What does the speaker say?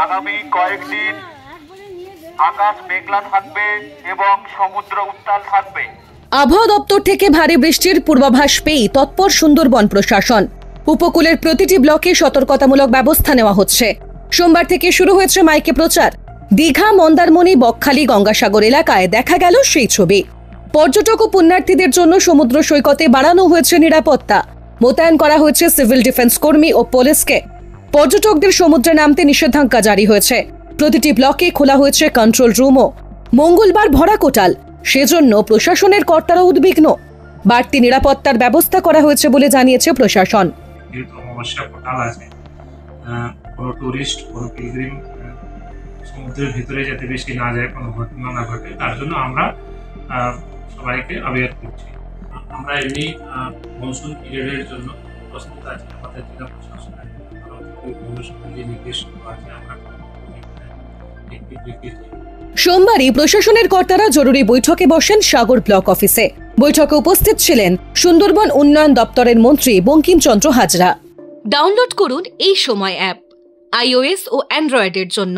আগামী কয়েকদিন আকাশ মেঘলা থাকবে এবং সমুদ্র উত্তাল থাকবে। আবহাওয়া দপ্তর থেকে ভারী বৃষ্টির পূর্বাভাস পেয়ে তৎপর সুন্দরবন প্রশাসন। উপকূলের প্রতিটি ব্লকে সতর্কতামূলক ব্যবস্থা নেওয়া হচ্ছে। সোমবার থেকে শুরু হয়েছে মাইকে প্রচার। দীঘা, মন্দারমণি, বকখালি, গঙ্গাসাগর এলাকায় দেখা গেল সেই ছবি। পর্যটক ও পুণ্যার্থীদের জন্য সমুদ্র সৈকতে বাড়ানো হয়েছে নিরাপত্তা। মোতায়েন করা হয়েছে সিভিল ডিফেন্স কর্মী ও পুলিশকে। পর্যটকদের সমুদ্রে নামতে নিষেধাজ্ঞা জারি হয়েছে। প্রতিটি ব্লকে খোলা হয়েছে কন্ট্রোল রুমও। মঙ্গলবার ভরা কোটাল, সেজন্য প্রশাসনের কর্তারা উদ্বিগ্ন। বাড়তি নিরাপত্তার ব্যবস্থা করা হয়েছে বলে জানিয়েছে প্রশাসন। টুরিস্ট, কোনো পিলগ্রিম সমুদ্রের ভিতরে যাতে বেশি না যায়, কোনো ঘটনা না ঘটে, তার জন্য আমরা সবাইকে অ্যাওয়্যার করছি। আমরা এমনি মনসুন পিরিয়ডের জন্য প্রস্তুত আছি। আমাদের জেলা প্রশাসনের যে নির্দেশ আছে আমরা সোমবারই প্রশাসনের কর্তারা জরুরি বৈঠকে বসেন সাগর ব্লক অফিসে। বৈঠকে উপস্থিত ছিলেন সুন্দরবন উন্নয়ন দপ্তরের মন্ত্রী বঙ্কিমচন্দ্র হাজরা। ডাউনলোড করুন এই সময় অ্যাপ, iOS ও অ্যান্ড্রয়েডের জন্য।